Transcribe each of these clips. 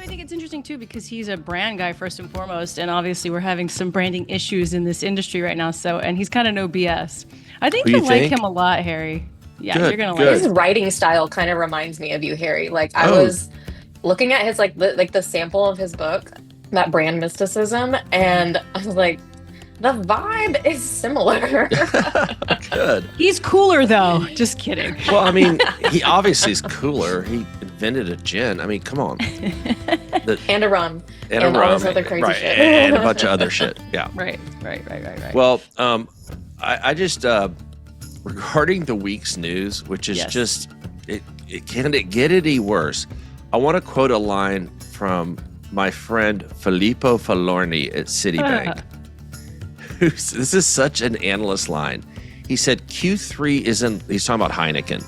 I think it's interesting too because he's a brand guy first and foremost, and obviously we're having some branding issues in this industry right now. So, and he's kind of no BS. I think you'll like him a lot, Harry. Yeah, good, you're gonna good. like His him. writing style kind of reminds me of you, Harry. Like I was looking at his the sample of his book, that brand mysticism, and I was like, the vibe is similar. Good. He's cooler though. Just kidding. Well, I mean, he obviously is cooler. He invented a gin. I mean, come on. And a rum. And all rum. this other crazy Right. shit. And a bunch of other shit. Yeah. Right. Well, I just regarding the week's news, which is just it can't get any worse. I want to quote a line from my friend Filippo Falorni at Citibank. This is such an analyst line. He said Q3 isn't, he's talking about Heineken.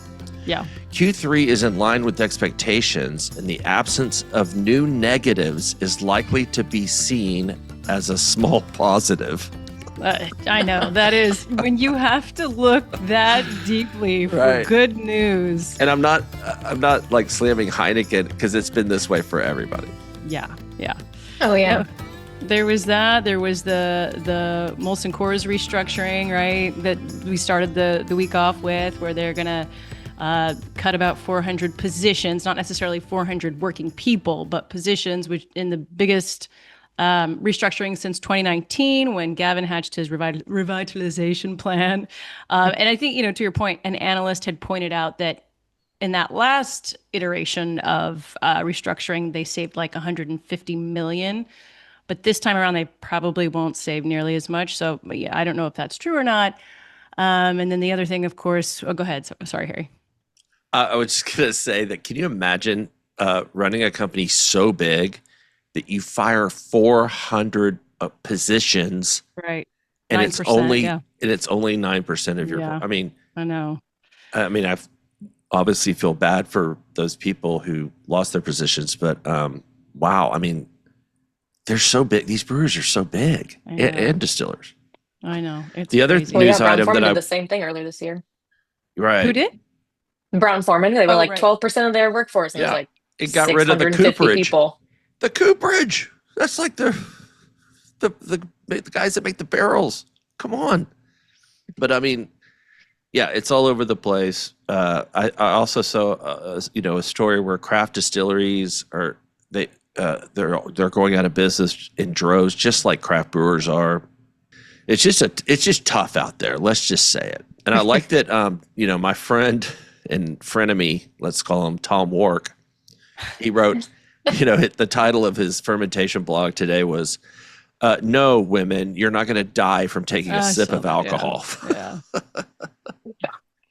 Yeah. Q3 is in line with expectations, and the absence of new negatives is likely to be seen as a small positive. I know that is when you have to look that deeply for good news. And I'm not like slamming Heineken because it's been this way for everybody. Yeah. Oh yeah. There was that. There was the Molson Coors restructuring, right? That we started the week off with, where they're gonna cut about 400 positions, not necessarily 400 working people, but positions, which in the biggest restructuring since 2019, when Gavin hatched his revitalization plan. And I think, to your point, an analyst had pointed out that in that last iteration of restructuring, they saved like 150 million. But this time around, they probably won't save nearly as much. So yeah, I don't know if that's true or not. And then the other thing, of course, go ahead. Sorry, Harry. I was just going to say that, can you imagine running a company so big that you fire 400 positions, right? And it's only 9% of your. Yeah, I mean, I know. I mean, I obviously feel bad for those people who lost their positions, but wow, I mean, they're so big. These brewers are so big, and distillers. I know. It's the other crazy. news item Brown-Forman that did the same thing earlier this year. Right. Who did? Brown-Forman. They were 12% of their workforce. And it was like it got rid of the cooperage. People. The cooperage. That's like the guys that make the barrels. Come on. But I mean, yeah, it's all over the place. I also saw a story where craft distilleries they're going out of business in droves, just like craft brewers are. It's just tough out there. Let's just say it. And I like that. My friend and frenemy, let's call him Tom Wark. He wrote, the title of his fermentation blog today was, "No, women, you're not going to die from taking a sip of alcohol."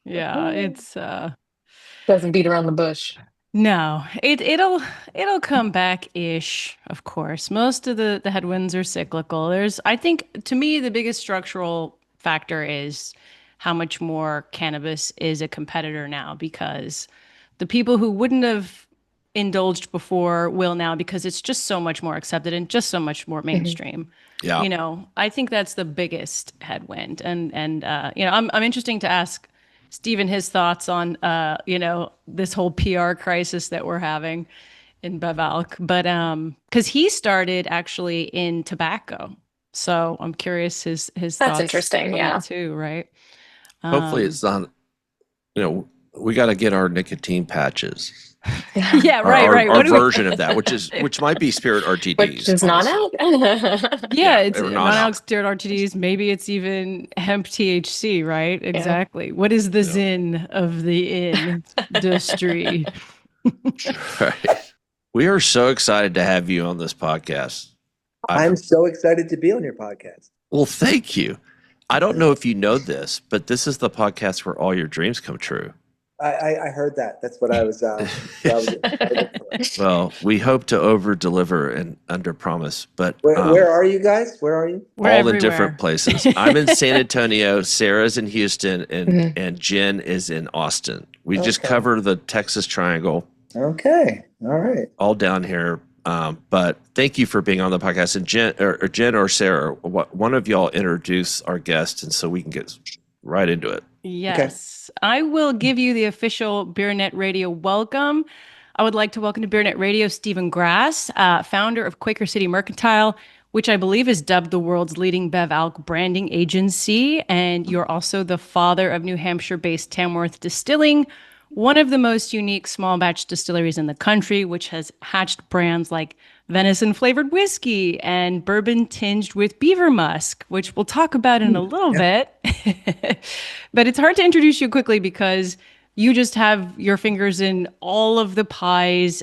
Yeah, it's doesn't beat around the bush. No, it'll come back ish. Of course, most of the headwinds are cyclical. I think, to me, the biggest structural factor is how much more cannabis is a competitor now, because the people who wouldn't have indulged before will now, because it's just so much more accepted and just so much more mainstream. Yeah. I think that's the biggest headwind. And I'm interested to ask Steven his thoughts on, this whole PR crisis that we're having in Bevalk, but because he started actually in tobacco. So I'm curious his thoughts. That's interesting. Yeah. Too, right? Hopefully it's not, we got to get our nicotine patches. Yeah, right. Our version of that, which might be Spirit RTDs. Which is not out. It's not out Spirit RTDs. Maybe it's even hemp THC, right? Exactly. What is the zin of the industry? Right. We are so excited to have you on this podcast. I'm so excited to be on your podcast. Well, thank you. I don't know if you know this, but this is the podcast where all your dreams come true. I heard that. That's what I was. Well, we hope to over deliver and under promise. But where are you guys? Where are you? We're all everywhere. in different places. I'm in San Antonio. Sarah's in Houston, and Jen is in Austin. We just cover the Texas Triangle. Okay. All right. All down here. But thank you for being on the podcast. And Jen or Sarah, one of y'all introduce our guest, and so we can get right into it. Yes. Okay. I will give you the official BeerNet Radio welcome. I would like to welcome to Beer Net Radio Steven Grasse, founder of Quaker City Mercantile, which I believe is dubbed the world's leading Bev Alc branding agency. And you're also the father of New Hampshire-based Tamworth Distilling, one of the most unique small batch distilleries in the country, which has hatched brands like venison-flavored whiskey and bourbon tinged with beaver musk, which we'll talk about in a little bit. But it's hard to introduce you quickly because you just have your fingers in all of the pies.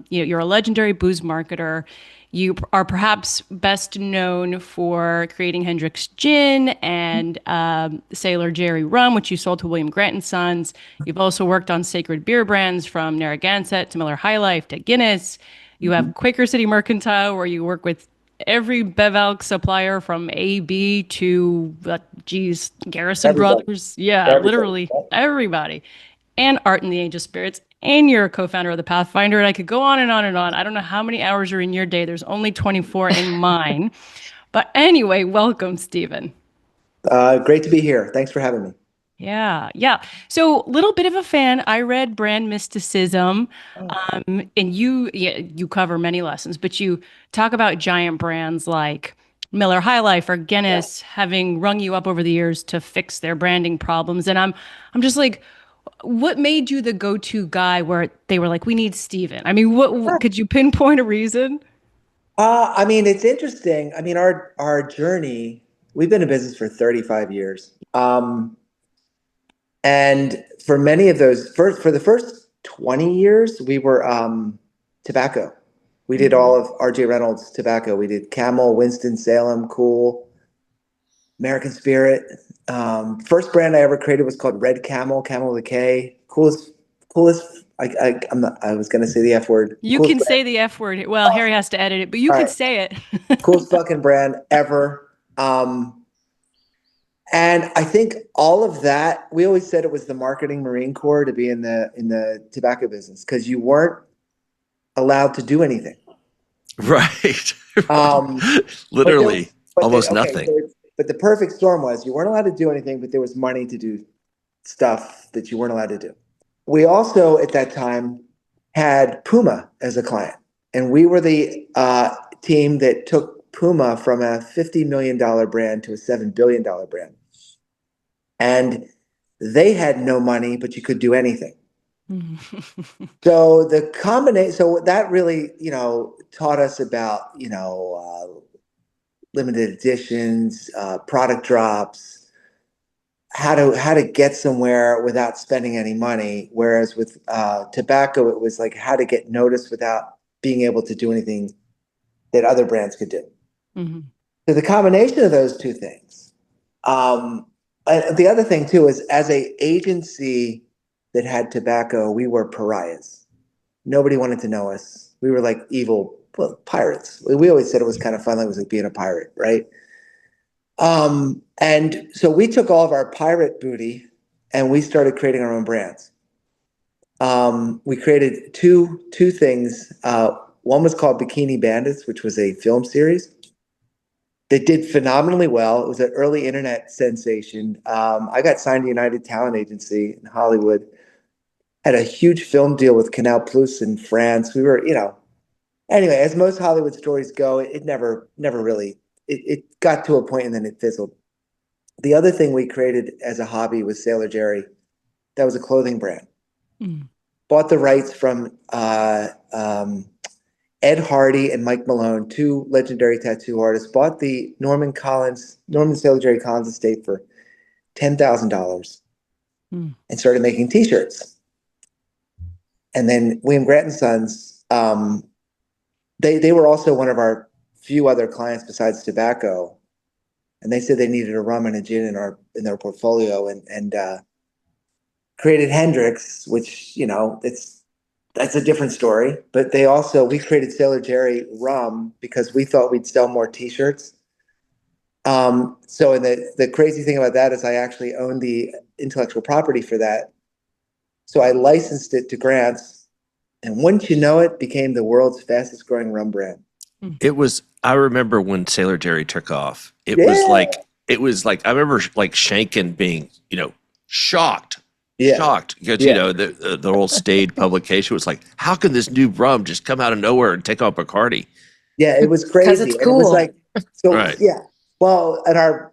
You're a legendary booze marketer. You are perhaps best known for creating Hendrick's Gin and Sailor Jerry Rum, which you sold to William Grant and Sons. You've also worked on sacred beer brands from Narragansett to Miller High Life to Guinness. You have Quaker City Mercantile, where you work with every Bev Alc supplier from AB to, Garrison Everybody. Brothers. Yeah, Everybody. literally everybody. And Art in the Angel Spirits. And you're a co-founder of the Pathfinder. And I could go on and on and on. I don't know how many hours are in your day. There's only 24 in mine. But anyway, welcome, Steven. Great to be here. Thanks for having me. Yeah. So, little bit of a fan. I read Brand Mysticism, and you cover many lessons, but you talk about giant brands like Miller High Life or Guinness having rung you up over the years to fix their branding problems. And I'm just like, what made you the go-to guy where they were like, we need Steven? I mean, what could you pinpoint a reason? It's interesting. Our journey, we've been in business for 35 years. And for many of those, for the first 20 years, we were tobacco. We did all of R.J. Reynolds tobacco. We did Camel, Winston-Salem, Cool, American Spirit. First brand I ever created was called Red Camel, Camel with a K. Coolest. I was going to say the F word. You Coolest can say the F word. Well, Harry has to edit it, but you can say it. Coolest fucking brand ever. And I think all of that, we always said it was the marketing Marine Corps to be in the tobacco business because you weren't allowed to do anything. Right. Literally, almost nothing. But the perfect storm was you weren't allowed to do anything, but there was money to do stuff that you weren't allowed to do. We also, at that time, had Puma as a client. And we were the team that took Puma from a $50 million brand to a $7 billion brand. And they had no money, but you could do anything. So the combination, so that really, taught us about, limited editions, product drops, how to get somewhere without spending any money. Whereas with tobacco, it was like how to get noticed without being able to do anything that other brands could do. Mm-hmm. So the combination of those two things. The other thing too is as a agency that had tobacco, we were pariahs. Nobody wanted to know us. We were like evil pirates. We always said it was kind of fun. It was like being a pirate, right? And so we took all of our pirate booty and we started creating our own brands. We created two things. One was called Bikini Bandits, which was a film series that did phenomenally well. It was an early internet sensation. I got signed to United Talent Agency in Hollywood, had a huge film deal with Canal Plus in France. We were, anyway, as most Hollywood stories go, it never really, it got to a point and then it fizzled. The other thing we created as a hobby was Sailor Jerry. That was a clothing brand. Bought the rights from Ed Hardy and Mike Malone, two legendary tattoo artists, bought the Norman Sailor Jerry Collins estate for $10,000 and started making t-shirts. And then William Grant and Sons, they were also one of our few other clients besides tobacco. And they said they needed a rum and a gin in their portfolio and created Hendrick's, which, that's a different story. But we created Sailor Jerry Rum because we thought we'd sell more t-shirts. So the crazy thing about that is I actually owned the intellectual property for that. So I licensed it to Grants, and wouldn't you know it, became the world's fastest growing rum brand. I remember when Sailor Jerry took off, it was like, I remember like Shanken being, shocked Yeah. shocked because Yeah. the old staid publication was like, how can this new rum just come out of nowhere and take on Bacardi? Yeah, it was Because crazy. it's And it was cool. like, so Right. yeah. Well, and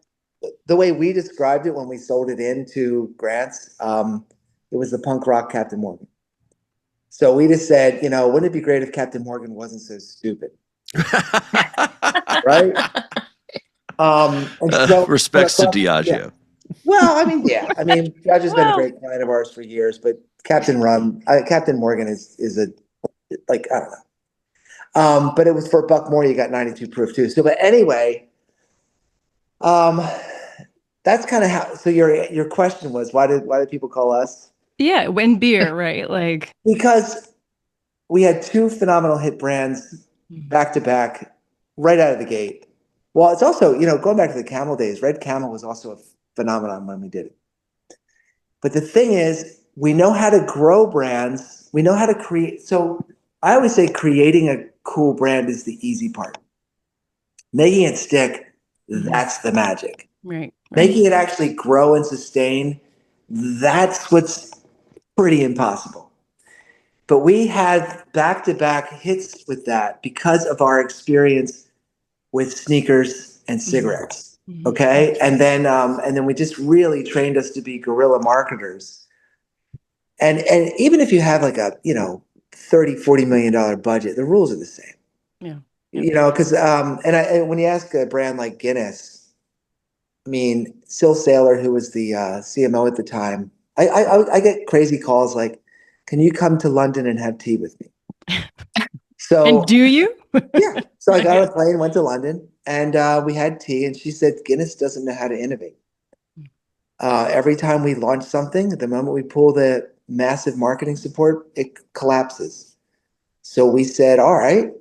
the way we described it when we sold it into Grants, it was the punk rock Captain Morgan. So we just said, wouldn't it be great if Captain Morgan wasn't so stupid? Right? And so Respects to yeah. Diageo. Well, I mean, yeah. I mean, Judge has been a Well, great client of ours for years, but Captain Morgan is a, like, I don't know. But it was for Buckmore, you got 92 proof too. So, but anyway, um, that's kind of how. So your question was, why did people call us? yeah, when beer, right? Like, Because we had two phenomenal hit brands back to back, right out of the gate. Well, it's also, going back to the Camel days. Red Camel was also a phenomenon when we did it. But the thing is, we know how to grow brands. We know how to create. So I always say creating a cool brand is the easy part. Making it stick, that's the magic. right. Making it actually grow and sustain, that's what's pretty impossible. But we had back-to-back hits with that because of our experience with sneakers and cigarettes. Okay. And then we just really trained us to be guerrilla marketers. And even if you have like a, $30-40 million budget, the rules are the same. Yeah. Because and when you ask a brand like Guinness, I mean, Sil Saylor, who was the CMO at the time, I get crazy calls like, "Can you come to London and have tea with me?" So And do you? yeah, so I got on a plane, went to London, and we had tea. And she said, "Guinness doesn't know how to innovate. Every time we launch something, the moment we pull the massive marketing support, it collapses." So we said, "All right."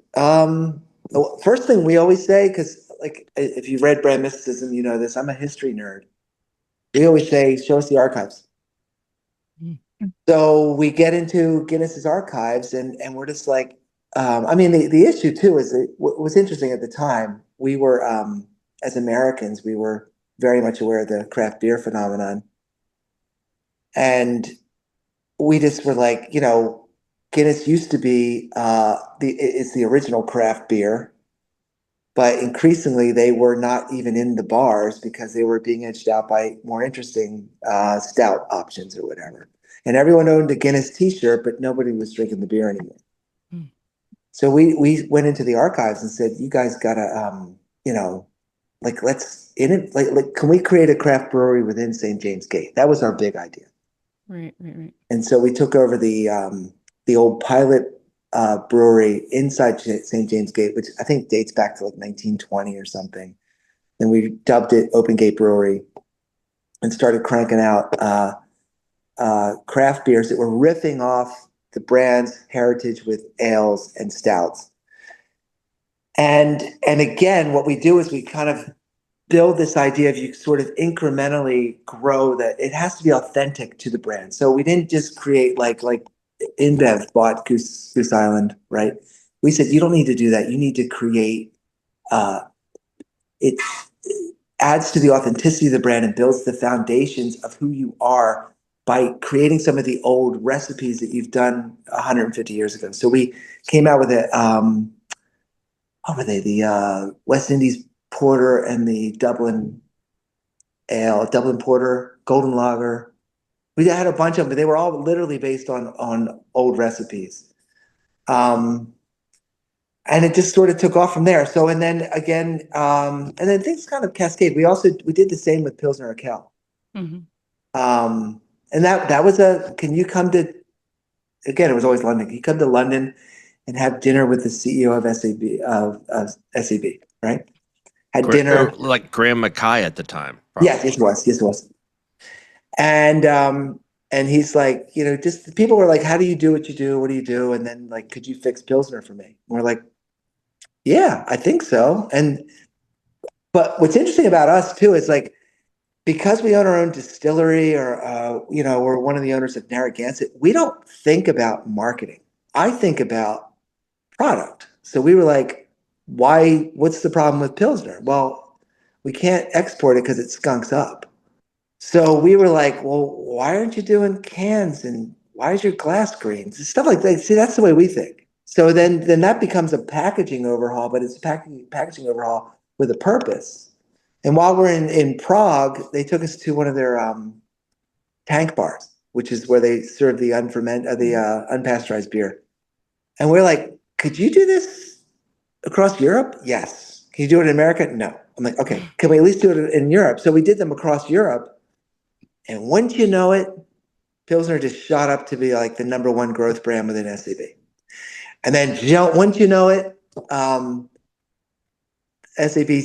The first thing we always say, because like if you've read Brand Mysticism, you know this. I'm a history nerd. We always say, "Show us the archives." So we get into Guinness's archives, and we're just like, I mean, the issue too is that what was interesting at the time. We were, as Americans, we were very much aware of the craft beer phenomenon, and we just were like, Guinness used to be it's the original craft beer. But increasingly, they were not even in the bars because they were being edged out by more interesting stout options or whatever. And everyone owned a Guinness T-shirt, but nobody was drinking the beer anymore. So we went into the archives and said, "You guys gotta, let's in it. Like, can we create a craft brewery within St. James Gate?" That was our big idea. Right. And so we took over the old pilot brewery inside St. James Gate, which I think dates back to like 1920 or something. And we dubbed it Open Gate Brewery and started cranking out craft beers that were riffing off the brand's heritage with ales and stouts. And again, what we do is we kind of build this idea of you sort of incrementally grow that it has to be authentic to the brand. So we didn't just create like InBev bought Goose Island, right? We said, you don't need to do that. You need to create, it adds to the authenticity of the brand and builds the foundations of who you are by creating some of the old recipes that you've done 150 years ago. So we came out with it. What were they? The West Indies Porter and the Dublin Ale, Dublin Porter, Golden Lager. We had a bunch of them, but they were all literally based on old recipes. And it just sort of took off from there. So, and then again, and then things kind of cascade. We did the same with Pilsner Urquell. And that was can you come to, again, it was always London. Can you come to London and have dinner with the CEO of SAB, right? Had dinner. Like Graham Mackay at the time. Probably. Yes, it was. And he's like, just people were like, "How do you do what you do? What do you do?" And then like, "Could you fix Pilsner for me?" And we're like, "Yeah, I think so." But what's interesting about us too is like, because we own our own distillery or, we're one of the owners of Narragansett, we don't think about marketing. I think about product. So we were like, what's the problem with Pilsner? Well, we can't export it because it skunks up. So we were like, well, why aren't you doing cans and why is your glass green? Stuff like that. See, that's the way we think. So then that becomes a packaging overhaul, but it's a packaging overhaul with a purpose. And while we're in Prague, they took us to one of their tank bars, which is where they serve the unpasteurized beer. And we're like, could you do this across Europe? Yes. Can you do it in America? No. I'm like, okay, can we at least do it in Europe? So we did them across Europe. And wouldn't you know it, Pilsner just shot up to be like the #1 growth brand within SAB. And then, wouldn't you know it, SAB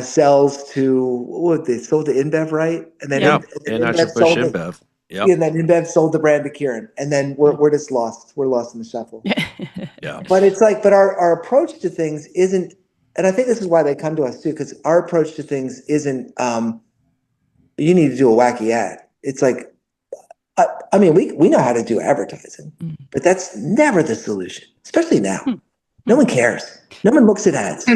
sells to, they sold to InBev, right? And then Yep. InBev Anheuser-Busch sold it. InBev. Yep. And then InBev sold the brand to Kieran. And then we're just lost. We're lost in the shuffle. Yeah. But it's like, but our approach to things isn't, and I think this is why they come to us too, because our approach to things isn't, you need to do a wacky ad. It's like, I mean, we know how to do advertising, but that's never the solution, especially now. No one cares. No one looks at ads.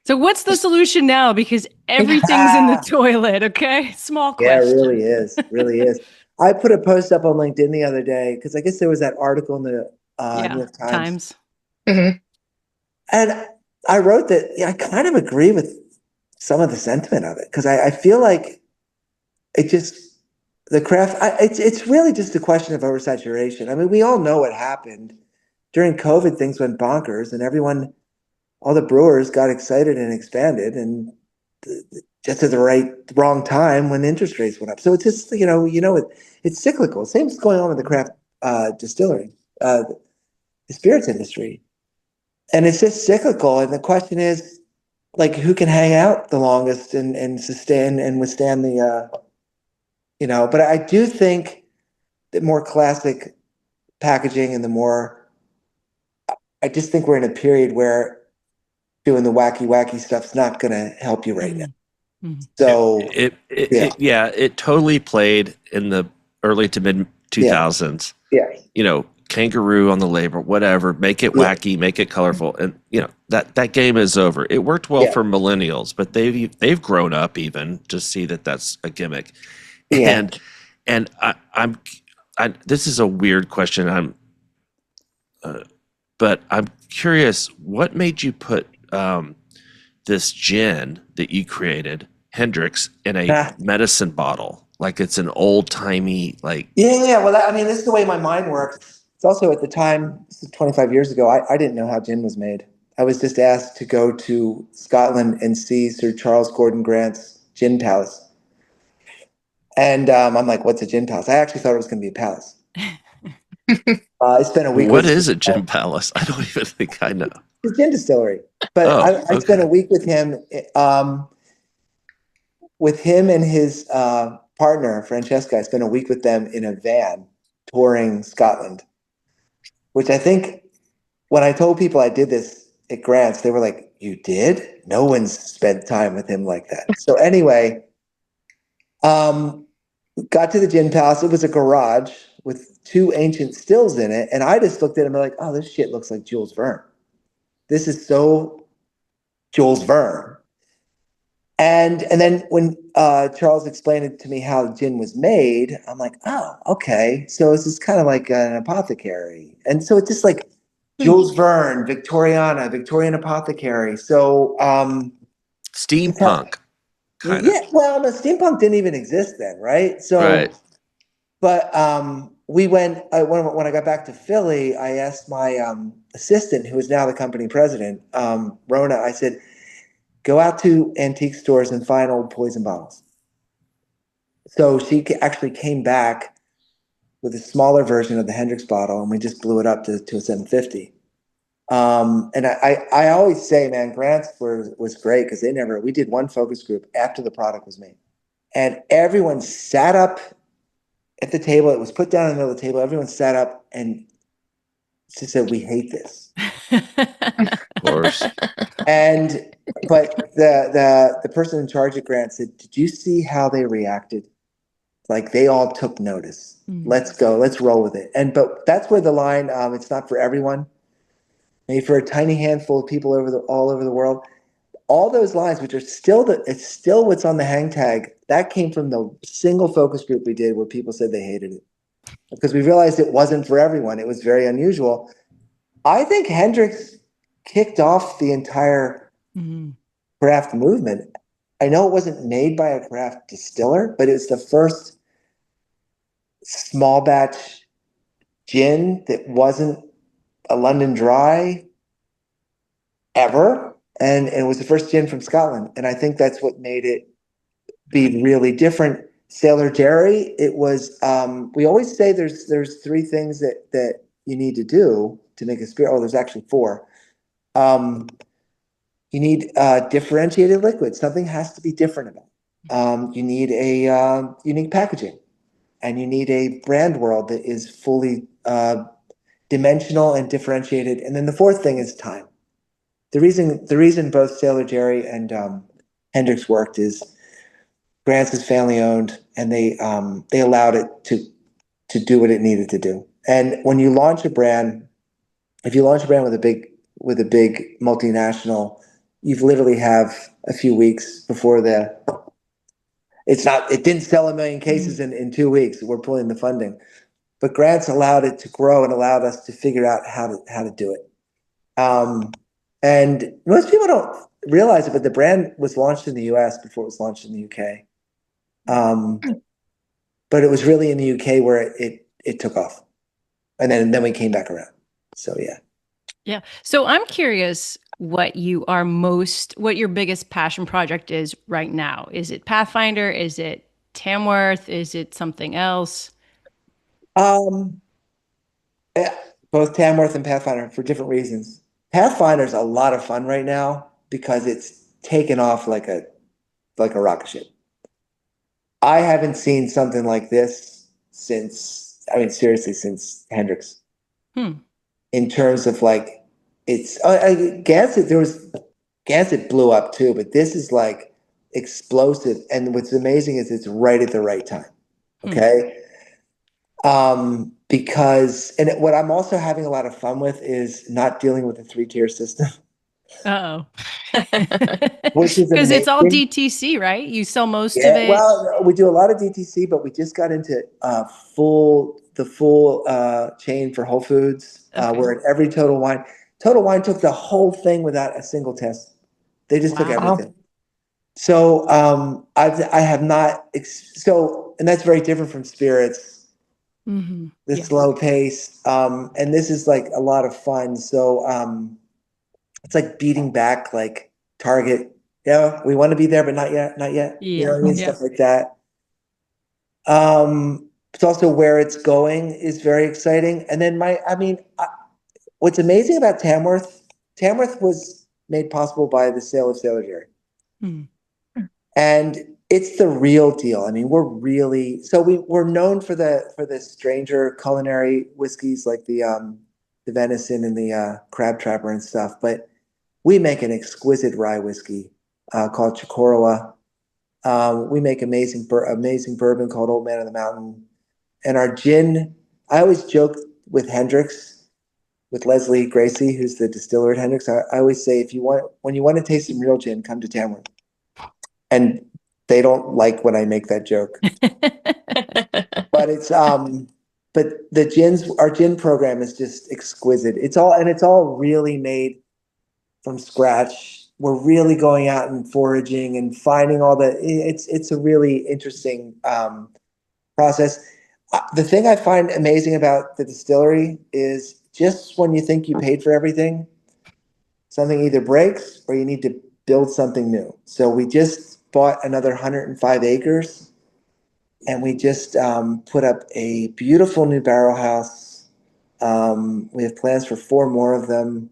So what's the solution now? Because everything's in the toilet, okay? Small question. Yeah, it really is. Really is. I put a post up on LinkedIn the other day because I guess there was that article in the New York Times. Mm-hmm. And I wrote that I kind of agree with some of the sentiment of it because I feel like it just, the craft, it's really just a question of oversaturation. I mean, we all know what happened. During COVID, things went bonkers and all the brewers got excited and expanded and just at the wrong time when interest rates went up. So it's just, it's cyclical. Same is going on with the craft distillery, the spirits industry. And it's just cyclical. And the question is, like, who can hang out the longest and sustain and withstand the, but I do think that more classic packaging and I just think we're in a period where doing the wacky stuff's not going to help you right now. So it totally played in the early to mid 2000s. Yeah. Kangaroo on the label, whatever, make it wacky, make it colorful. And that game is over. It worked well for millennials, but they've grown up even to see that that's a gimmick. Yeah. And I'm this is a weird question. But I'm curious, what made you put this gin that you created, Hendrick's, in a medicine bottle? Like it's an old timey, like. Yeah. Well, this is the way my mind works. It's also at the time, this is 25 years ago, I didn't know how gin was made. I was just asked to go to Scotland and see Sir Charles Gordon Grant's gin palace. And I'm like, what's a gin palace? I actually thought it was going to be a palace. I spent a week. What is a gin palace? I don't even think I know. It's a gin distillery. But I spent a week with him, and his partner, Francesca. I spent a week with them in a van touring Scotland, which I think when I told people I did this at Grant's, they were like, you did? No one's spent time with him like that. So anyway, got to the gin palace. It was a garage with 2 ancient stills in it. And I just looked at him and like, oh, this shit looks like Jules Verne. This is so Jules Verne. And then when Charles explained it to me how gin was made, I'm like, oh, okay. So this is kind of like an apothecary. And so it's just like Jules Verne, Victorian apothecary. So steampunk. Yeah, well, no, steampunk didn't even exist then, right? So, right. But we went, when I got back to Philly, I asked my assistant, who is now the company president, Rona, I said, go out to antique stores and find old poison bottles. So she actually came back with a smaller version of the Hendrick's bottle, and we just blew it up to a 750. And I always say, man, Grant's was great because we did one focus group after the product was made. And everyone sat up at the table. It was put down in the middle of the table. Everyone sat up and she said, we hate this. Of course. But the person in charge of Grant said, did you see how they reacted? Like they all took notice. Let's go. Let's roll with it. But that's where the line, it's not for everyone. Maybe for a tiny handful of people all over the world. all those lines, which are still it's still what's on the hang tag, that came from the single focus group we did where people said they hated it because we realized it wasn't for everyone. It was very unusual. I think Hendrix kicked off the entire craft movement. I know it wasn't made by a craft distiller, but it was the first small batch gin that wasn't a London Dry ever. And it was the first gin from Scotland. And I think that's what made it be really different. Sailor Jerry, it was, we always say there's three things that you need to do to make a spirit. Oh, there's actually four. You need differentiated liquid. Something has to be different about it. You need a unique packaging, and you need a brand world that is fully dimensional and differentiated. And then the fourth thing is time. The reason both Sailor Jerry and Hendrix worked is Grant's is family owned, and they allowed it to do what it needed to do. And when you launch a brand, if you launch a brand with a big multinational, you've literally have a few weeks before it didn't sell 1 million cases in 2 weeks. We're pulling the funding, but Grant's allowed it to grow and allowed us to figure out how to do it. And most people don't realize it, but the brand was launched in the US before it was launched in the UK. But it was really in the UK where it took off, and then we came back around. So yeah. Yeah. So I'm curious what your biggest passion project is right now. Is it Pathfinder? Is it Tamworth? Is it something else? Both Tamworth and Pathfinder for different reasons. Pathfinder's a lot of fun right now because it's taken off like a rocket ship. I haven't seen something like this since Hendrix. In terms of like, Gansett blew up too, but this is like explosive. And what's amazing is it's right at the right time. Okay. Because what I'm also having a lot of fun with is not dealing with a 3-tier system. Uh-oh. Which is because it's all amazing. DTC, right? You sell most of it. Well, we do a lot of DTC, but we just got into the full chain for Whole Foods. Okay. We're at every Total Wine. Total Wine took the whole thing without a single test. They just took everything. So I have not. And that's very different from spirits. The slow pace, and this is like a lot of fun. So it's like beating back like Target. Yeah, we want to be there, but not yet. Yeah. You know what I mean? Stuff like that. It's also where it's going is very exciting. And then what's amazing about Tamworth was made possible by the sale of Sailor Jerry. And it's the real deal. I mean, we're known for the stranger culinary whiskeys like the venison and the crab trapper and stuff, but we make an exquisite rye whiskey called Chicoroa. We make amazing bourbon called Old Man of the Mountain. And our gin, I always joke with Hendrix, with Leslie Gracie, who's the distiller at Hendrix. I always say, when you want to taste some real gin, come to Tamworth. And they don't like when I make that joke. But our gin program is just exquisite. It's all really made from scratch. We're really going out and foraging and finding it's a really interesting process. The thing I find amazing about the distillery is just when you think you paid for everything, something either breaks or you need to build something new. So we just bought another 105 acres, and we just put up a beautiful new barrel house. We have plans for 4 more of them.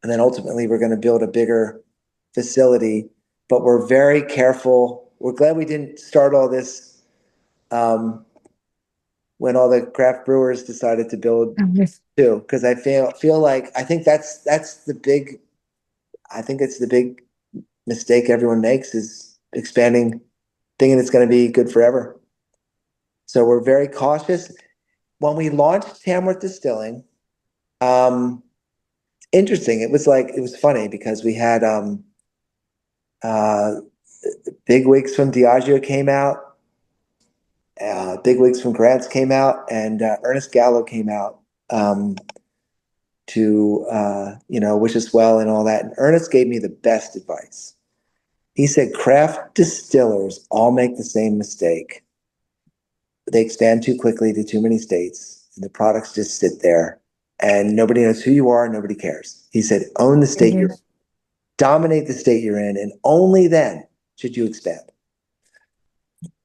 And then ultimately we're going to build a bigger facility, but we're very careful. We're glad we didn't start all this when all the craft brewers decided to build too, because I feel like I think it's the big mistake everyone makes is expanding, thinking it's going to be good forever. So we're very cautious. When we launched Tamworth Distilling, interesting. It was funny because we had Bigwigs from Diageo came out. Bigwigs from Grants came out, and Ernest Gallo came out to wish us well and all that. And Ernest gave me the best advice. He said, craft distillers all make the same mistake. They expand too quickly to too many states, and the products just sit there, and nobody knows who you are, nobody cares. He said, own the state you're in, dominate the state you're in, and only then should you expand.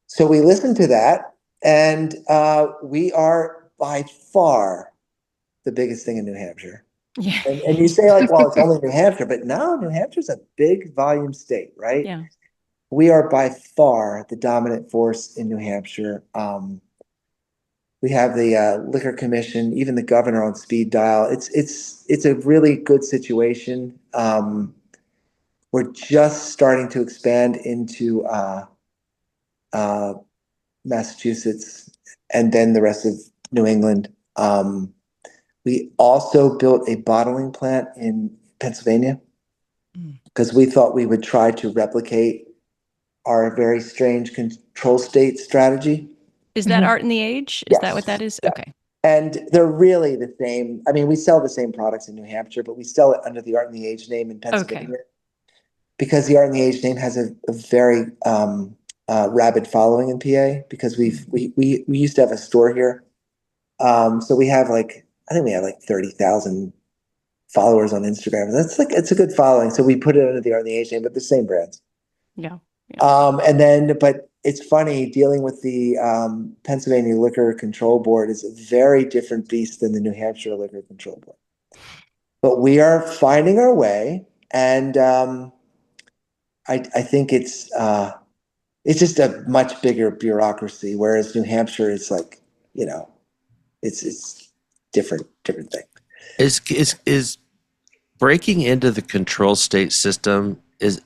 So we listened to that, and we are by far the biggest thing in New Hampshire. Yeah. And you say like, well, it's only New Hampshire, but no, New Hampshire's a big volume state, right? Yeah. We are by far the dominant force in New Hampshire. We have the Liquor Commission, even the governor on speed dial. It's a really good situation. We're just starting to expand into Massachusetts and then the rest of New England. We also built a bottling plant in Pennsylvania because we thought we would try to replicate our very strange control state strategy. Is that Art in the Age? Is that what that is? Yeah. Okay. And they're really the same. I mean, we sell the same products in New Hampshire, but we sell it under the Art in the Age name in Pennsylvania because the Art in the Age name has a very rabid following in PA because we used to have a store here. So we have I think we have 30,000 followers on Instagram. It's a good following. So we put it under the Art in the Age name, but the same brands. Yeah. But it's funny dealing with the Pennsylvania Liquor Control Board is a very different beast than the New Hampshire Liquor Control Board. But we are finding our way, and I think it's just a much bigger bureaucracy, whereas New Hampshire is it's different thing. Is breaking into the control state system is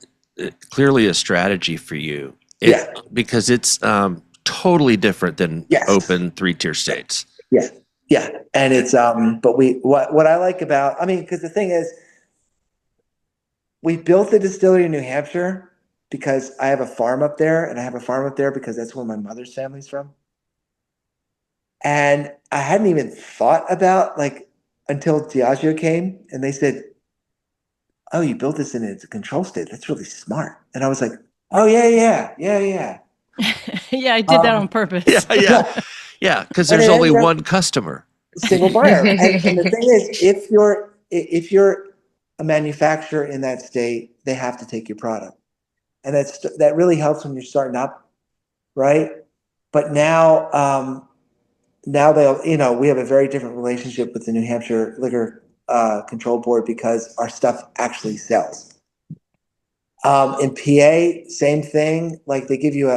clearly a strategy for you. Because it's totally different than open 3-tier states. Yeah. And it's but what I like about, because the thing is, we built the distillery in New Hampshire because I have a farm up there, and I have a farm up there because that's where my mother's family's from. And I hadn't even thought about until Diageo came and they said, oh, you built this in a control state. That's really smart. And I was like, oh, yeah. Yeah, I did that on purpose. Yeah, because there's only one customer. Single buyer. and the thing is, if you're a manufacturer in that state, they have to take your product. And that really helps when you're starting up, right? But now they'll, we have a very different relationship with the New Hampshire Liquor Control Board because our stuff actually sells. In PA, same thing. They give you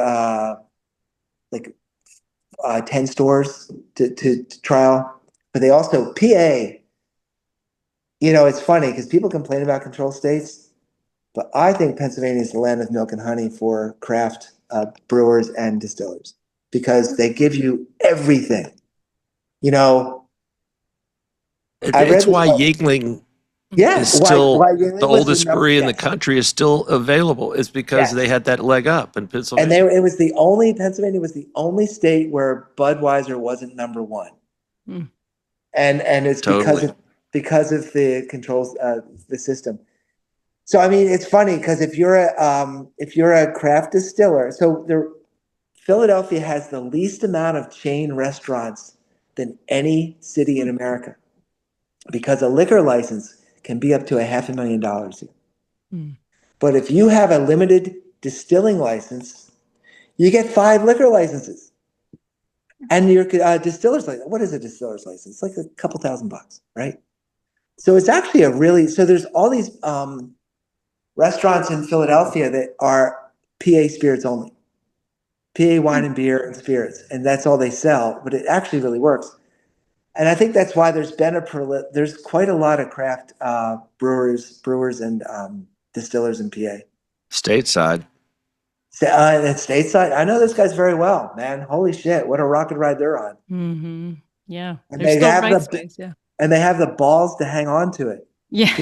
10 stores to trial, but they also PA. It's funny because people complain about control states, but I think Pennsylvania is the land of milk and honey for craft brewers and distillers because they give you everything. It's why Yuengling is still the oldest brewery in the country is still available. It's because they had that leg up in Pennsylvania. And Pennsylvania was the only state where Budweiser wasn't number one. And it's because of the controls, the system. So it's funny because if you're a craft distiller, Philadelphia has the least amount of chain restaurants than any city in America, because a liquor license can be up to $500,000. But if you have a limited distilling license, you get 5 liquor licenses. And your distiller's license, what is a distiller's license? It's a couple $1,000, right? So it's actually there's all these restaurants in Philadelphia that are PA spirits only. PA wine and beer and spirits, and that's all they sell, but it actually really works. And I think that's why there's been there's quite a lot of craft brewers and distillers in PA. Stateside. And stateside, I know those guys very well, man. Holy shit, what a rocket ride they're on. Mm-hmm. Yeah. And they have the balls to hang on to it. Yeah.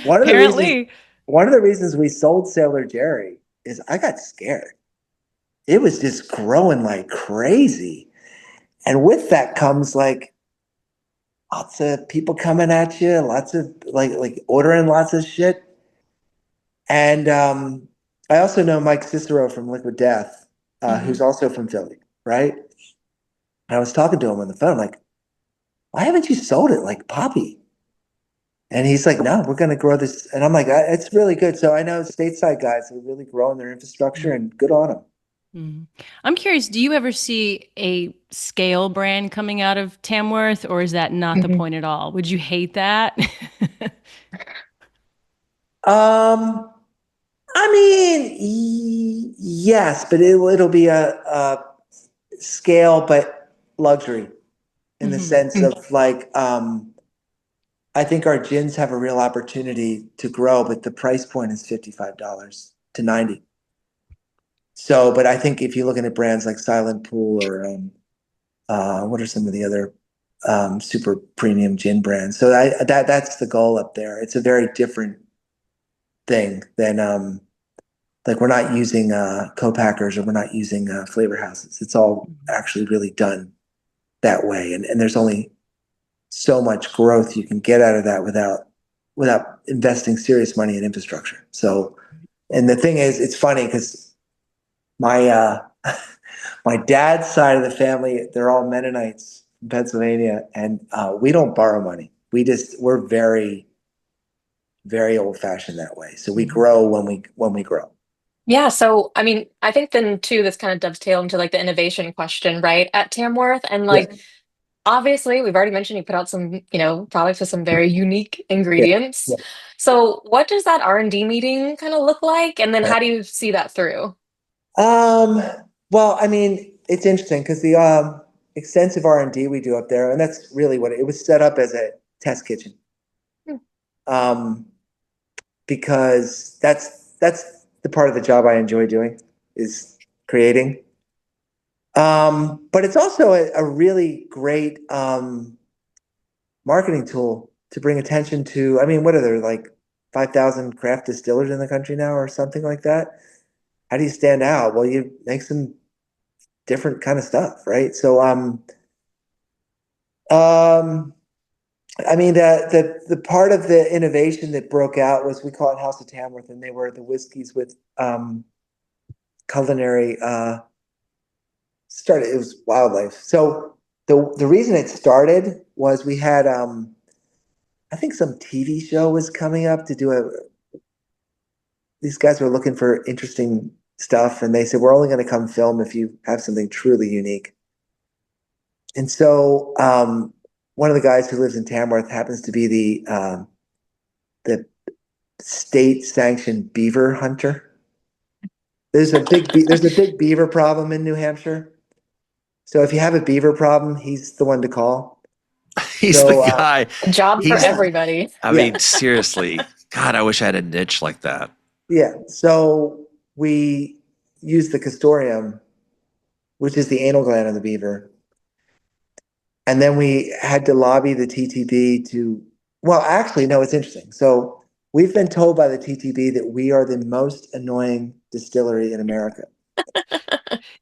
One of the one of the reasons we sold Sailor Jerry is I got scared. It was just growing like crazy. And with that comes like lots of people coming at you, lots of like ordering lots of shit. And I also know Mike Cicero from Liquid Death, who's also from Philly, right? And I was talking to him on the phone, like, why haven't you sold it like Poppy? And he's like, no, we're going to grow this. And I'm like, it's really good. So I know stateside guys are really growing their infrastructure and good on them. I'm curious, do you ever see a scale brand coming out of Tamworth, or is that not the point at all? Would you hate that? I mean, yes, but it'll be a scale, but luxury in the sense of like, I think our gins have a real opportunity to grow, but the price point is $55 to $90. So, but I think if you're looking at brands like Silent Pool or what are some of the other super premium gin brands? So that's the goal up there. It's a very different thing than like we're not using co-packers or we're not using flavor houses. It's all actually really done that way, and there's only so much growth you can get out of that without investing serious money in infrastructure. So, and the thing is, it's funny because my my dad's side of the family, they're all Mennonites from Pennsylvania, and we don't borrow money. We're very, very old fashioned that way. So we grow when we grow. Yeah, so I mean, I think then too, this kind of dovetailed into like the innovation question, right? At Tamworth, and like obviously, we've already mentioned you put out some, products with some very unique Yeah. ingredients. Yeah. So, what does that R&D meeting kind of look like, and then how do you see that through? Well, I mean, it's interesting because the extensive R&D we do up there, and that's really what it was set up as a test kitchen. Because that's the part of the job I enjoy doing is creating. But it's also a really great marketing tool to bring attention to. I mean, what are there like 5,000 craft distillers in the country now, or something like that? How do you stand out? Well, you make some different kind of stuff, right? So, I mean, the part of the innovation that broke out was we call it House of Tamworth, and they were the whiskeys with culinary started. It was wildlife. So the reason it started was we had I think some TV show was coming up to do these guys were looking for interesting stuff, and they said we're only going to come film if you have something truly unique. And so one of the guys who lives in Tamworth happens to be the state sanctioned beaver hunter. There's a big beaver problem in New Hampshire. So if you have a beaver problem, he's the one to call. He's the guy. A job for everybody. I mean, seriously, God, I wish I had a niche like that. Yeah. So we use the castoreum, which is the anal gland of the beaver. And then we had to lobby the TTB to, well, actually, no, it's interesting. So we've been told by the TTB that we are the most annoying distillery in America.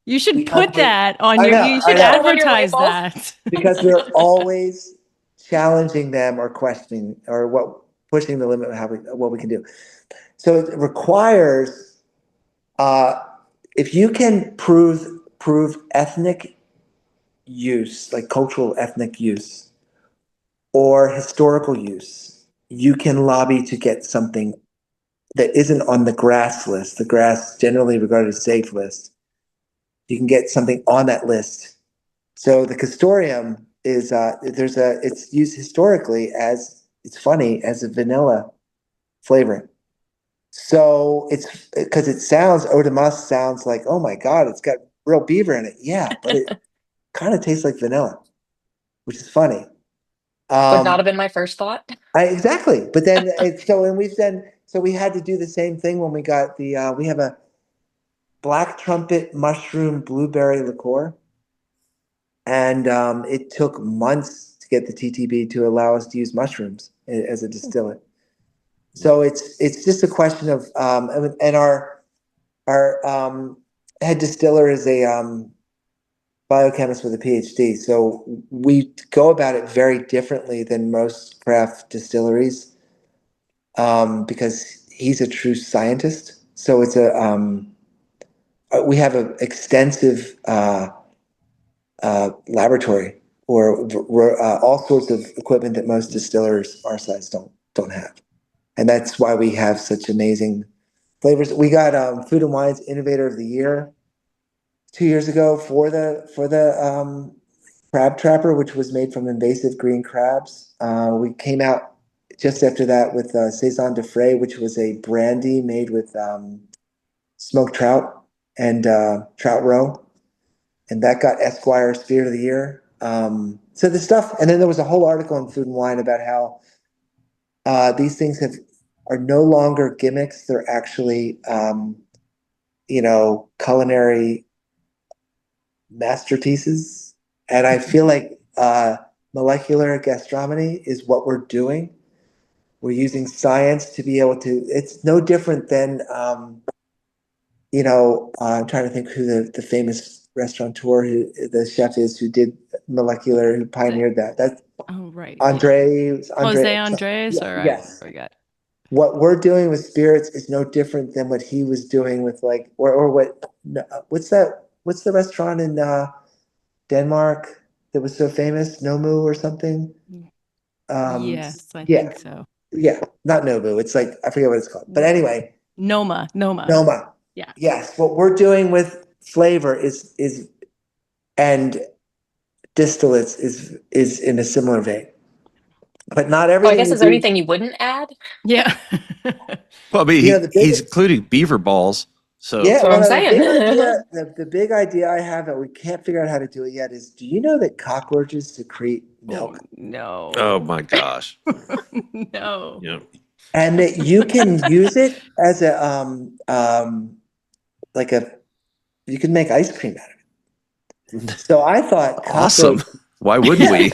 You should put that on your, you should advertise that. Because we're always challenging them or questioning or pushing the limit of what we can do. So it requires, if you can prove ethnic use, like cultural ethnic use or historical use, you can lobby to get something that isn't on the GRASS list, the GRASS generally regarded as safe list. You can get something on that list. So the castoreum is it's used historically as, it's funny, as a vanilla flavoring. So it's because it sounds, eau de musc sounds like, oh my God, it's got real beaver in it. Yeah, but it kind of tastes like vanilla, which is funny. Would not have been my first thought. Exactly. But then, so we had to do the same thing when we got we have a black trumpet mushroom blueberry liqueur. And it took months to get the TTB to allow us to use mushrooms as a distillate. So it's just a question of and our head distiller is a biochemist with a PhD. So we go about it very differently than most craft distilleries because he's a true scientist. So it's we have an extensive laboratory or all sorts of equipment that most distillers our size don't have, and that's why we have such amazing flavors. We got Food and Wine's Innovator of the Year 2 years ago for the crab trapper, which was made from invasive green crabs. We came out just after that with Saison de Fray, which was a brandy made with smoked trout and trout roe, and that got Esquire Spirit of the Year. So the stuff, and then there was a whole article in Food and Wine about how these things are no longer gimmicks; they're actually, culinary masterpieces. And I feel like molecular gastronomy is what we're doing. We're using science to be able to. It's no different than, I'm trying to think who the famous restaurateur, the chef is who did molecular, who pioneered that. That's Right. Jose Andres, or yes. I forgot. What we're doing with spirits is no different than what he was doing with what's the restaurant in Denmark that was so famous, Nomu or something? Yes, I think so. Yeah, not Nobu. It's like, I forget what it's called. But anyway. Noma. Yeah. Yes. What we're doing with flavor and distillates is in a similar vein. But not everything. I guess, is there anything you wouldn't add? Yeah. Well, I mean, he's including beaver balls. So yeah, that's what I'm saying. The big idea I have that we can't figure out how to do it yet is, do you know that cockroaches secrete milk? Oh, no. Oh my gosh. No. Yeah. And that you can use it as you can make ice cream out of it. So I thought awesome. Why wouldn't we?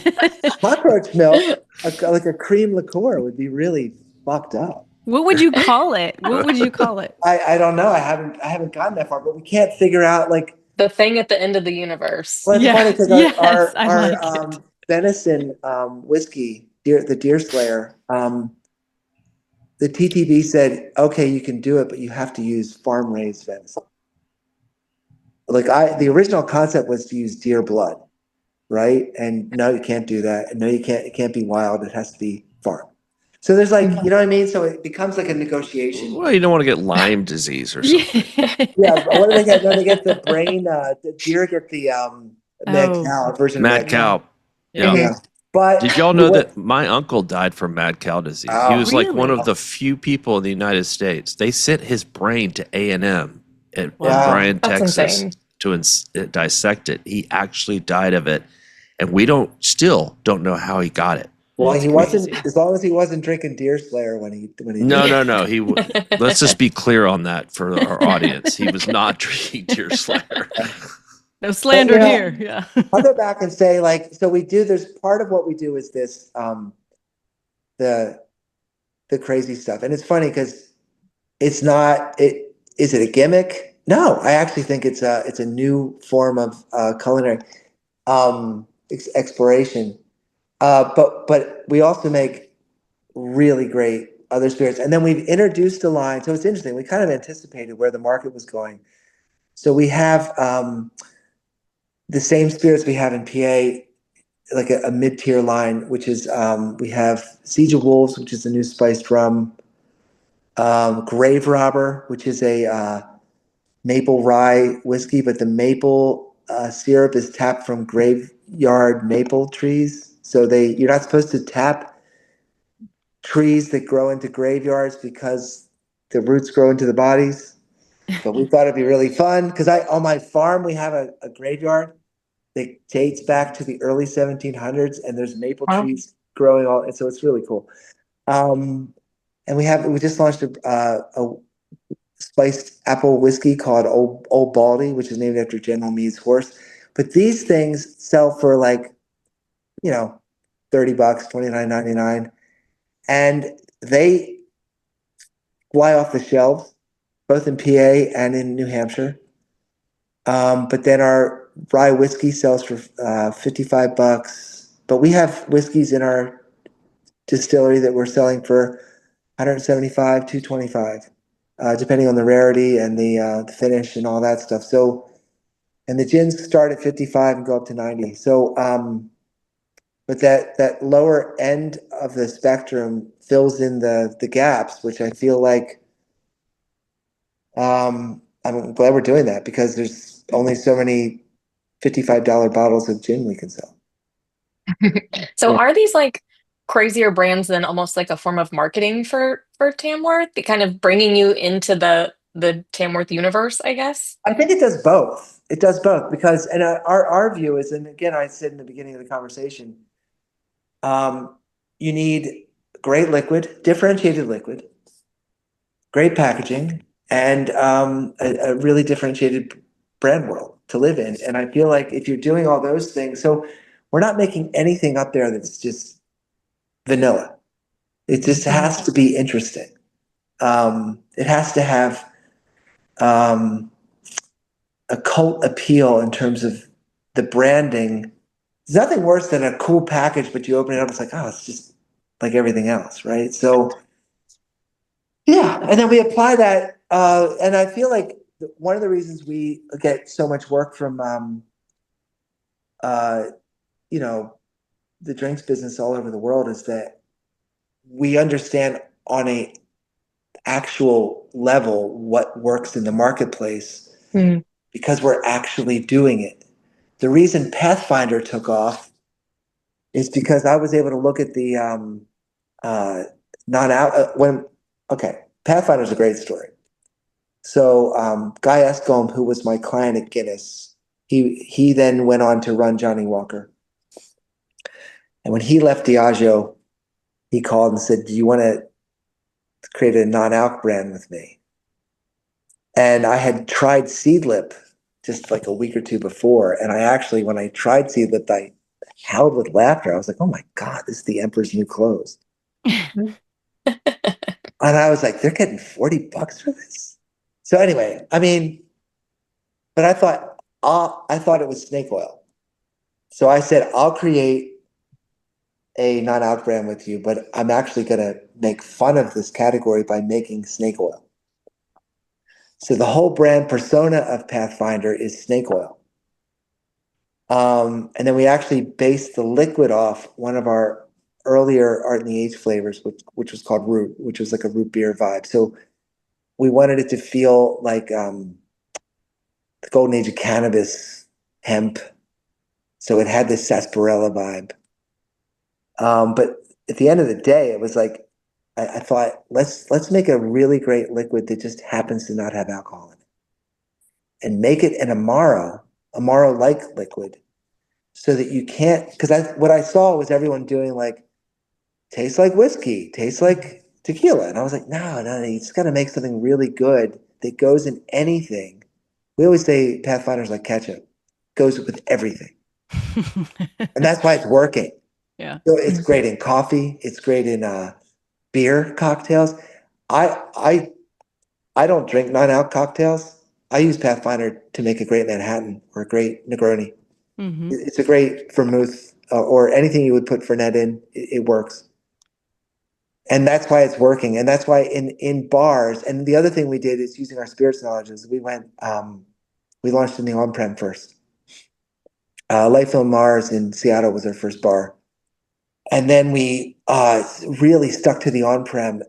Cockroach milk, like a cream liqueur, would be really fucked up. What would you call it? I don't know. I haven't gotten that far, but we can't figure out like the thing at the end of the universe. Well, it's funny because our venison whiskey, the Deer Slayer, the TTB said, okay, you can do it, but you have to use farm raised venison. Like the original concept was to use deer blood, right? And no, you can't do that. And no, you can't. It can't be wild. It has to be farm. So there's like, you know what I mean? So it becomes like a negotiation. Well, you don't want to get Lyme disease or something. Yeah. But what do they get? No, they get the brain. The deer get the mad cow version. Mad cow. Yeah. But did y'all know that my uncle died from mad cow disease? Oh, he was like one of the few people in the United States. They sent his brain to A&M in Bryan, Texas, to dissect it. He actually died of it, and we still don't know how he got it. Well, he wasn't, as long as he wasn't drinking Deer Slayer when he No. Let's just be clear on that for our audience. He was not drinking Deer Slayer. No slander here. Yeah. I'll go back and say, so we do. There's part of what we do is this, the crazy stuff, and it's funny because it's not. Is it a gimmick? No, I actually think it's a new form of culinary exploration. But we also make really great other spirits, and then we've introduced a line. So it's interesting. We kind of anticipated where the market was going. So we have the same spirits we have in PA, like a mid-tier line, which is we have Siege of Wolves, which is a new spiced rum, Grave Robber, which is a maple rye whiskey, but the maple syrup is tapped from graveyard maple trees. So you're not supposed to tap trees that grow into graveyards because the roots grow into the bodies. But we thought it'd be really fun because on my farm we have a graveyard that dates back to the early 1700s, and there's maple trees growing and so it's really cool. And we just launched a spiced apple whiskey called Old Baldy, which is named after General Meade's horse. But these things sell for $30, $29.99, and they fly off the shelves, both in PA and in New Hampshire. But then our rye whiskey sells for $55. But we have whiskeys in our distillery that we're selling for 175, 225, depending on the rarity and the finish and all that stuff. So, and the gins start at 55 and go up to 90. So, but that lower end of the spectrum fills in the gaps, which I feel like I'm glad we're doing that because there's only so many $55 bottles of gin we can sell. So Yeah. are these like crazier brands than almost like a form of marketing for Tamworth, kind of bringing you into the Tamworth universe, I guess? I think it does both. It does both because, and our view is, and again, I said in the beginning of the conversation, you need great liquid, differentiated liquid, great packaging, and a really differentiated brand world to live in. And I feel like if you're doing all those things, so we're not making anything up there that's just vanilla. It just has to be interesting. It has to have a cult appeal in terms of the branding. There's nothing worse than a cool package, but you open it up, it's like, oh, it's just like everything else, right? So yeah, and then we apply that, and I feel like one of the reasons we get so much work from, uh, you know, the drinks business all over the world is that we understand on a actual level what works in the marketplace Mm. because we're actually doing it. The reason Pathfinder took off is because I was able to look at the non out when okay, Pathfinder's a great story. So Guy Escombe, who was my client at Guinness, he then went on to run Johnny Walker. And when he left Diageo, he called and said, "Do you want to create a non-alc brand with me?" And I had tried Seedlip just like a week or two before, and I actually, when I tried Seedlip, I howled with laughter. I was like, "Oh my God, this is the Emperor's New Clothes." And I was like, "They're getting $40 for this." So anyway, I mean, but I thought it was snake oil. So I said, "I'll create a non-alc brand with you, but I'm actually going to make fun of this category by making snake oil." So the whole brand persona of Pathfinder is snake oil. And then we actually based the liquid off one of our earlier Art in the Age flavors, which was called Root, which was like a root beer vibe. So we wanted it to feel like the golden age of cannabis, hemp. So it had this sarsaparilla vibe. But at the end of the day, it was like I thought let's make a really great liquid that just happens to not have alcohol in it, and make it an Amaro like liquid, so that you can't. Because what I saw was everyone doing like tastes like whiskey, tastes like tequila, and I was like, no, you just got to make something really good that goes in anything. We always say Pathfinder's like ketchup, goes with everything, and that's why it's working. Yeah. So it's great in coffee. It's great in beer cocktails. I I I don't drink non-alc cocktails. I use Pathfinder to make a great Manhattan or a great Negroni. Mm-hmm. It's a great vermouth or anything you would put Fernet in. It works, and that's why it's working. And that's why in bars. And the other thing we did is using our spirits knowledge is we launched in the on-prem first. Life on Mars in Seattle was our first bar. And then we really stuck to the on-prem,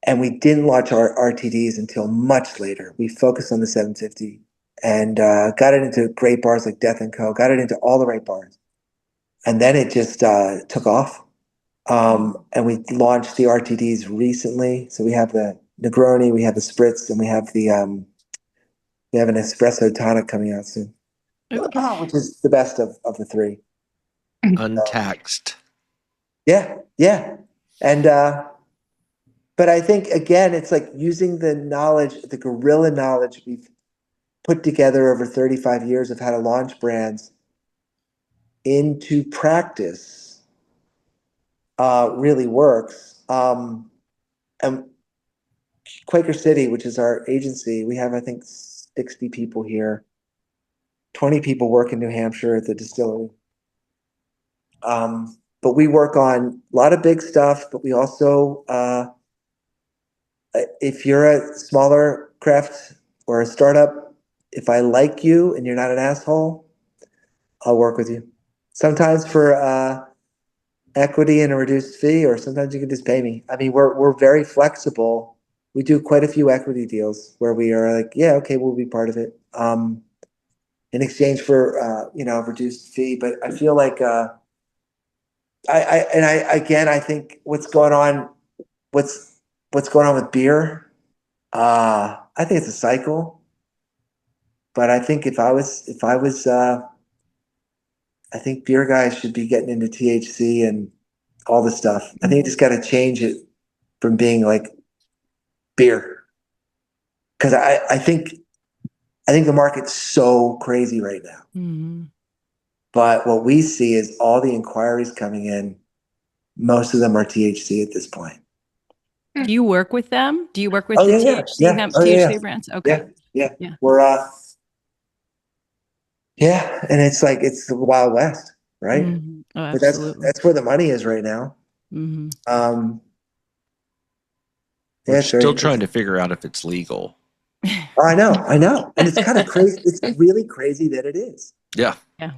and we didn't launch our RTDs until much later. We focused on the 750 and got it into great bars like Death and Co. Got it into all the right bars, and then it just took off. And we launched the RTDs recently. So we have the Negroni, we have the Spritz, and we have an espresso tonic coming out soon, which is the best of the three. Untaxed. Yeah. And but I think again, it's like using the knowledge, the guerrilla knowledge we've put together over 35 years of how to launch brands into practice really works. And Quaker City, which is our agency, we have, I think, 60 people here. 20 people work in New Hampshire at the distillery. But we work on a lot of big stuff, but we also, if you're a smaller craft or a startup, if I like you and you're not an asshole, I'll work with you. Sometimes for equity and a reduced fee, or sometimes you can just pay me. I mean, we're very flexible. We do quite a few equity deals where we are like, yeah, okay, we'll be part of it. In exchange for a reduced fee. But I feel like I think what's going on with beer, I think it's a cycle. But I think if I was I think beer guys should be getting into THC and all this stuff. I think you just got to change it from being like beer, because I think the market's so crazy right now. Mm-hmm. But what we see is all the inquiries coming in. Most of them are THC at this point. Do you work with them? Do you work with Oh, the yeah, THC, hemp THC brands? Okay. Yeah. Yeah. We're and it's like it's the Wild West, right? Mm-hmm. Oh, But absolutely. that's where the money is right now. Mm-hmm. We're it's still trying to figure out if it's legal. Oh, I know, and it's kind of crazy. It's really crazy that it is. Yeah. Yeah.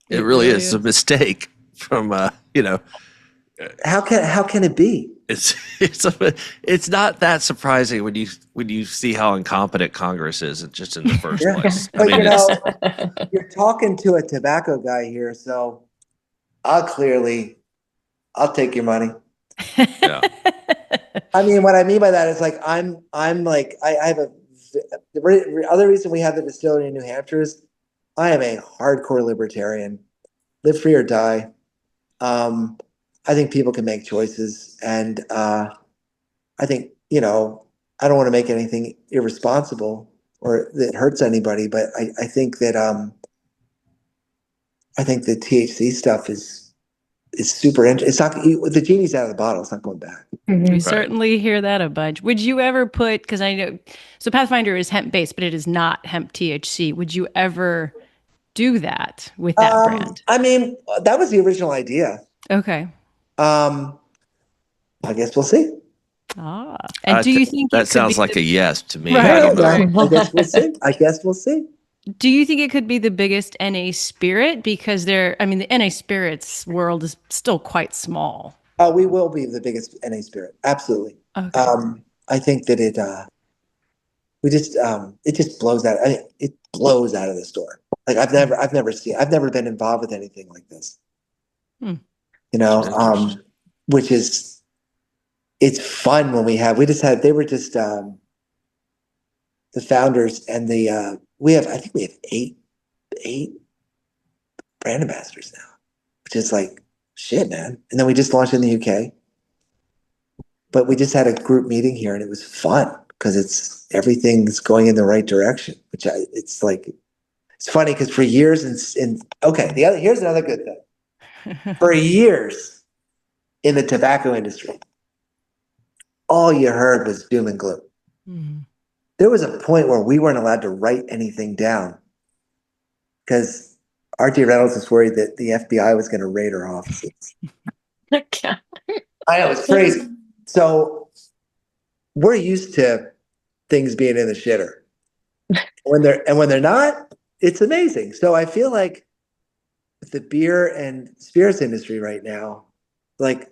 It really is a mistake from How can it be? It's not that surprising when you see how incompetent Congress is just in the first place. I But mean, you're talking to a tobacco guy here, so I'll take your money. yeah. I mean, what I mean by that is like I'm like I have the other reason we have the distillery in New Hampshire is I am a hardcore libertarian, live free or die. I think people can make choices, and I think I don't want to make anything irresponsible or that hurts anybody, but I think that I think the THC stuff is super interesting. It's not the genie's out of the bottle. It's not going back. We certainly hear that a bunch. Would you ever put, because I know, so Pathfinder is hemp based, but it is not hemp THC. Would you ever do that with that brand? I mean, that was the original idea. Okay. I guess we'll see. And do you think that sounds like a yes to me? Right. I don't know. I guess we'll see. Do you think it could be the biggest NA spirit? Because the NA spirits world is still quite small. Oh, we will be the biggest NA spirit. Absolutely. Okay. I think that it just blows out. It blows out of the store. Like I've never been involved with anything like this. Which is, it's fun when they were just the founders and I think we have eight brand ambassadors now, which is like shit, man. And then we just launched in the UK, but we just had a group meeting here and it was fun because everything's going in the right direction, it's funny because for years here's another good thing. For years in the tobacco industry, all you heard was doom and gloom. Mm-hmm. There was a point where we weren't allowed to write anything down because R.J. Reynolds was worried that the FBI was going to raid our offices. Okay. I know, it's crazy. So we're used to things being in the shitter. When they're not, it's amazing. So I feel like with the beer and spirits industry right now, like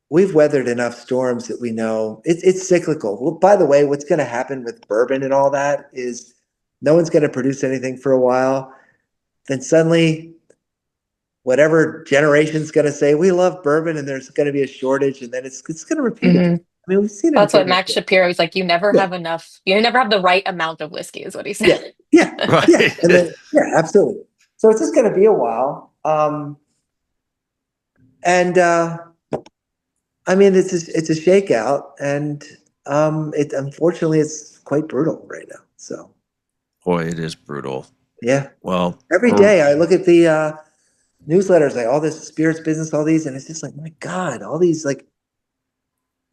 we've weathered enough storms that we know it's cyclical. Well, by the way, what's going to happen with bourbon and all that is no one's going to produce anything for a while. Then suddenly, whatever generation's going to say, we love bourbon and there's going to be a shortage, and then it's going to repeat it. I mean, we've seen it. That's what Max Shapiro was like. You never have enough. You never have the right amount of whiskey, is what he said. Yeah. Right. Yeah. And then, absolutely. So it's just going to be a while. I mean, it's a shakeout, and unfortunately it's quite brutal right now. So, Boy, it is brutal. Yeah. Well, every day I look at the newsletters, like all this spirits business, all these, and it's just like, my God, all these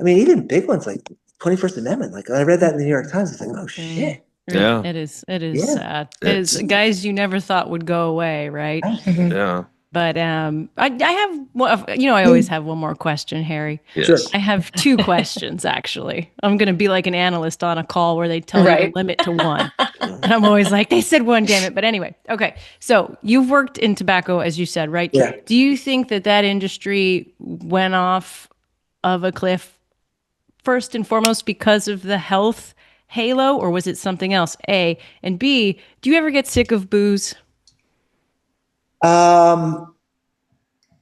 even big ones like 21st Amendment. Like I read that in the New York Times. It's like, oh shit. Yeah. It is Yeah. sad. It is guys you never thought would go away, right? Yeah. But I have, I always have one more question, Harry. Yes. Sure. I have two questions, actually. I'm going to be like an analyst on a call where they tell you to limit to one. And I'm always like, they said one, damn it. But anyway, okay. So you've worked in tobacco, as you said, right? Yeah. Do you think that industry went off of a cliff first and foremost because of the health halo, or was it something else? A. And B, do you ever get sick of booze?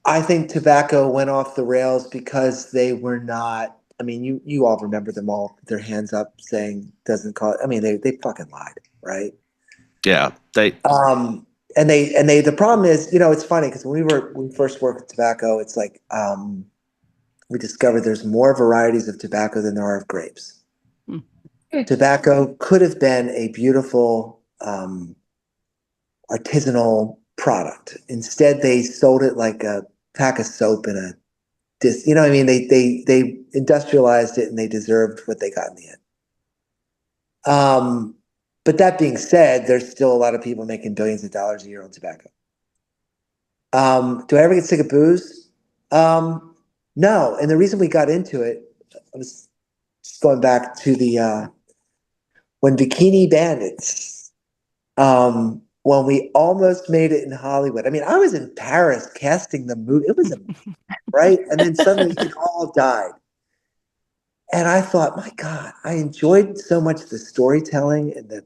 I think tobacco went off the rails because they were not. I mean, you all remember them all with their hands up saying doesn't cause. I mean, they fucking lied, right? Yeah. And they the problem is, it's funny because when we first worked with tobacco, it's like we discovered there's more varieties of tobacco than there are of grapes. Tobacco could have been a beautiful artisanal product. Instead, they sold it like a pack of soap in a disc. You know what I mean? They industrialized it and they deserved what they got in the end. But that being said, there's still a lot of people making billions of dollars a year on tobacco. Do I ever get sick of booze? No. And the reason we got into it, I was just going back to the when Bikini Bandits, when we almost made it in Hollywood. I mean, I was in Paris casting the movie. It was right, and then suddenly it all died. And I thought, my God, I enjoyed so much the storytelling and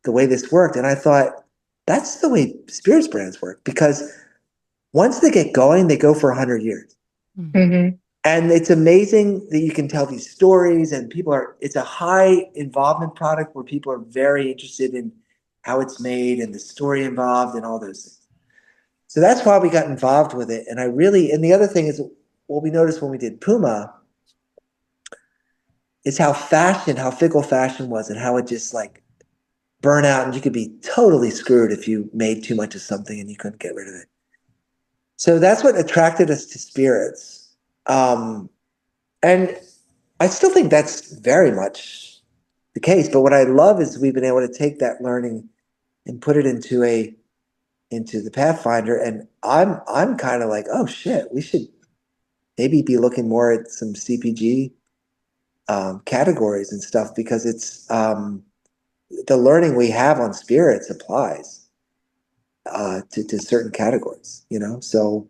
the way this worked. And I thought, that's the way spirits brands work, because once they get going, they go for 100 years. Mm-hmm. And it's amazing that you can tell these stories, and it's a high involvement product where people are very interested in how it's made and the story involved and all those things. So that's why we got involved with it. And the other thing is what we noticed when we did Puma is how fickle fashion was, and how it just like burn out, and you could be totally screwed if you made too much of something and you couldn't get rid of it. So that's what attracted us to spirits. And I still think that's very much the case. But what I love is we've been able to take that learning and put it into the Pathfinder. And I'm kind of like, oh shit, we should maybe be looking more at some CPG categories and stuff, because it's the learning we have on spirits applies to certain categories, So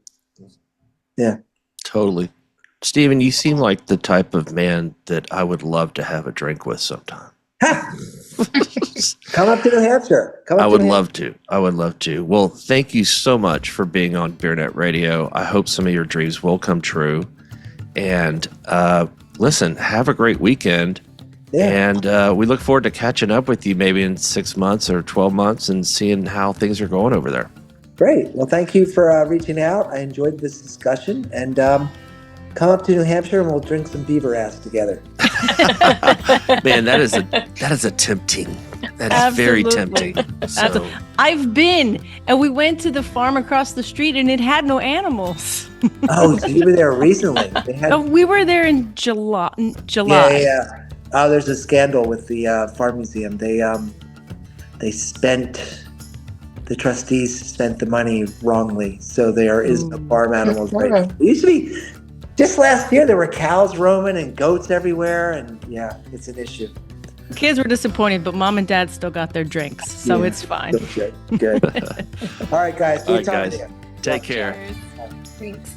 yeah. Totally. Steven, you seem like the type of man that I would love to have a drink with sometime. Come up to New Hampshire. I would love to. Well, thank you so much for being on BeerNet Radio. I hope some of your dreams will come true. And listen, have a great weekend. Yeah. And we look forward to catching up with you maybe in 6 months or 12 months and seeing how things are going over there. Great. Well, thank you for reaching out. I enjoyed this discussion. And come up to New Hampshire and we'll drink some beaver ass together. Man, that is a tempting. That is very tempting. So. I've been, and we went to the farm across the street, and it had no animals. Oh, so you were there recently? We were there in July. Yeah. Oh, there's a scandal with the farm museum. The trustees spent the money wrongly, so there is no farm animals. Right. It used to be. Just last year, there were cows roaming and goats everywhere, and yeah, it's an issue. Kids were disappointed, but mom and dad still got their drinks, so it's fine. Good. All right, guys. All right, guys. Take care. Thanks.